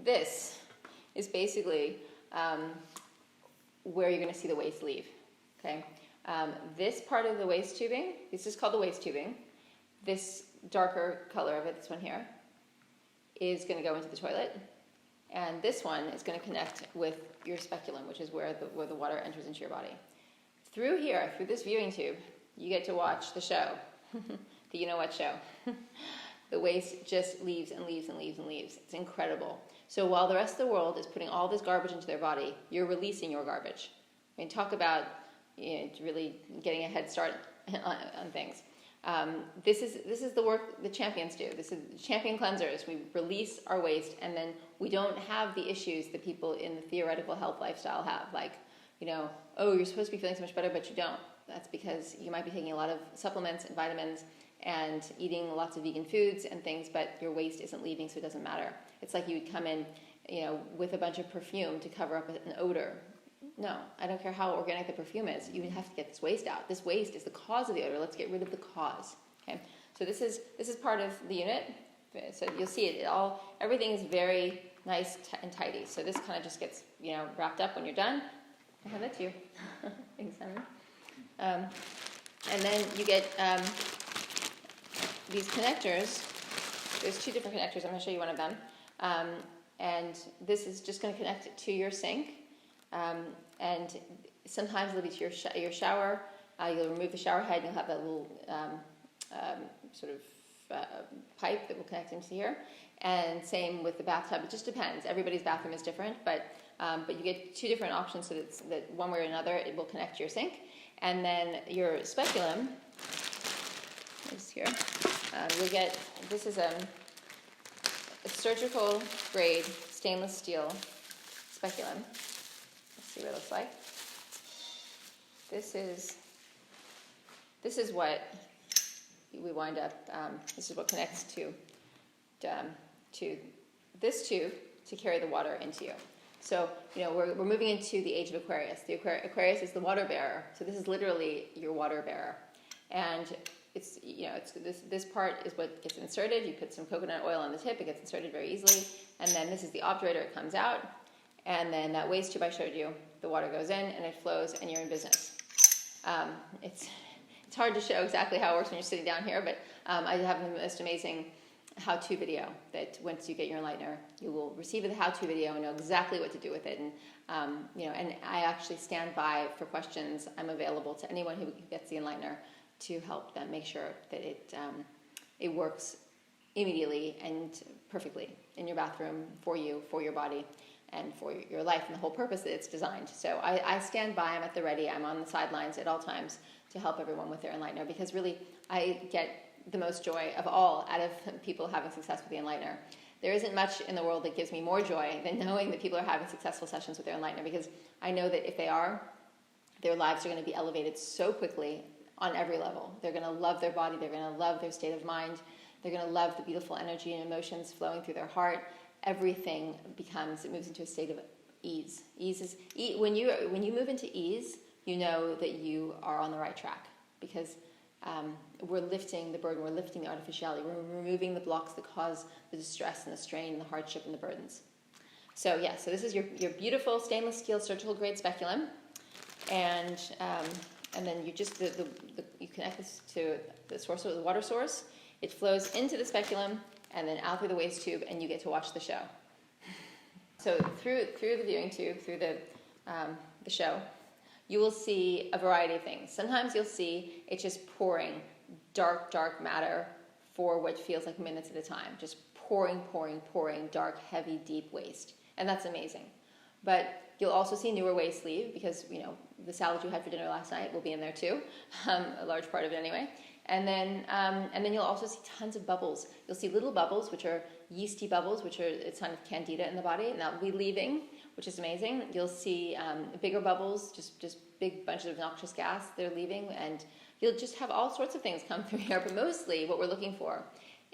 this is basically where you're going to see the waste leave. Okay, this part of the waste tubing, this is called the waste tubing. This darker color of it, this one here, is going to go into the toilet, and this one is going to connect with your speculum, which is where the water enters into your body. Through here, through this viewing tube, you get to watch the show, the you know what show. The waste just leaves and leaves and leaves and leaves. It's incredible. So while the rest of the world is putting all this garbage into their body, you're releasing your garbage. I mean, talk about really getting a head start on things. This is the work the champions do. This is champion cleansers. We release our waste, and then we don't have the issues that people in the theoretical health lifestyle have. Like, oh, you're supposed to be feeling so much better, but you don't. That's because you might be taking a lot of supplements and vitamins and eating lots of vegan foods and things, but your waste isn't leaving, so it doesn't matter. It's like you would come in, with a bunch of perfume to cover up an odor. No, I don't care how organic the perfume is. You have to get this waste out. This waste is the cause of the odor. Let's get rid of the cause. Okay, so this is part of the unit. So you'll see it. Everything is very nice and tidy. So this kind of just gets wrapped up when you're done. I have that too. Thanks, Simon. And then you get these connectors. There's two different connectors. I'm going to show you one of them. And this is just going to connect it to your sink. And sometimes it'll be to your shower. You'll remove the shower head, and you'll have that little pipe that will connect into here. And same with the bathtub. It just depends. Everybody's bathroom is different, but you get two different options so that one way or another it will connect to your sink. And then your speculum is here. You'll get, this is a surgical grade stainless steel speculum. Let's see what it looks like. This is what we wind up, this is what connects to this tube to carry the water into you. So, we're moving into the age of Aquarius. The Aquarius is the water bearer. So this is literally your water bearer. And it's this part is what gets inserted. You put some coconut oil on the tip, it gets inserted very easily. And then this is the obturator, it comes out. And then that waste tube I showed you, the water goes in and it flows and you're in business. It's hard to show exactly how it works when you're sitting down here, but I have the most amazing how-to video that once you get your Enlightener, you will receive the how-to video and know exactly what to do with it. And and I actually stand by for questions. I'm available to anyone who gets the Enlightener to help them make sure that it works immediately and perfectly in your bathroom for you, for your body, and for your life, and the whole purpose that it's designed. So I stand by. I'm at the ready. I'm on the sidelines at all times to help everyone with their Enlightener, because really I get the most joy of all out of people having success with the Enlightener. There isn't much in the world that gives me more joy than knowing that people are having successful sessions with their Enlightener, because I know that if they are, their lives are going to be elevated so quickly on every level. They're going to love their body. They're going to love their state of mind. They're going to love the beautiful energy and emotions flowing through their heart. Everything it moves into a state of ease. When you move into ease, you know that you are on the right track, because we're lifting the burden, we're lifting the artificiality, we're removing the blocks that cause the distress and the strain and the hardship and the burdens. So this is your beautiful stainless steel surgical grade speculum, and then you just you connect this to the source of the water source. It flows into the speculum and then out through the waste tube, and you get to watch the show. So through the viewing tube, through the show, you will see a variety of things. Sometimes you'll see it just pouring dark matter for what feels like minutes at a time. Just pouring, dark, heavy, deep waste. And that's amazing. But you'll also see newer waste leave, because, the salad you had for dinner last night will be in there too, a large part of it anyway. And then you'll also see tons of bubbles. You'll see little bubbles, which are yeasty bubbles, which are a ton of candida in the body, and that will be leaving, which is amazing. You'll see bigger bubbles, just big bunches of noxious gas that are leaving, and you'll just have all sorts of things come through here. But mostly what we're looking for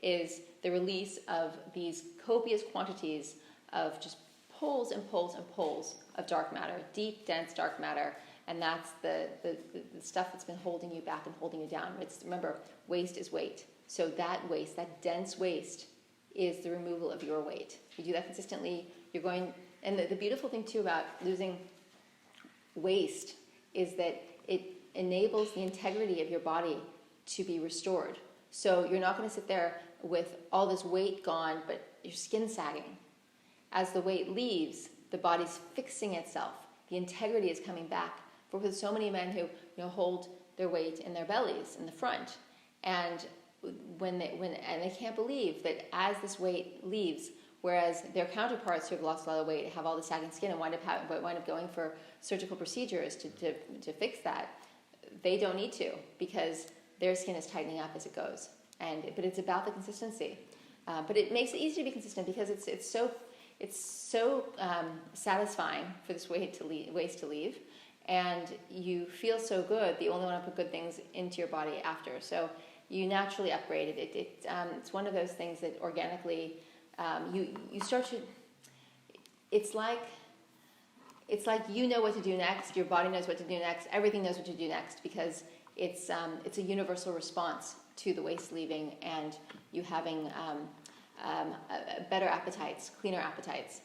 is the release of these copious quantities of just pulls and pulls and pulls of dark matter, deep, dense dark matter. And that's the stuff that's been holding you back and holding you down. Remember, waste is weight. So that waste, that dense waste, is the removal of your weight. You do that consistently, you're going, and the beautiful thing too about losing waste is that it enables the integrity of your body to be restored. So you're not going to sit there with all this weight gone, but your skin sagging. As the weight leaves, the body's fixing itself. The integrity is coming back. For with so many men who hold their weight in their bellies in the front, and when they can't believe that as this weight leaves, whereas their counterparts who have lost a lot of weight have all the sagging skin and wind up going for surgical procedures to fix that, they don't need to, because their skin is tightening up as it goes. But it's about the consistency. But it makes it easy to be consistent because it's so satisfying for this waste to leave, and you feel so good that you only want to put good things into your body after. So you naturally upgrade it. It's one of those things that organically you start to. It's like you know what to do next. Your body knows what to do next. Everything knows what to do next, because it's a universal response to the waste leaving and you having better appetites, cleaner appetites.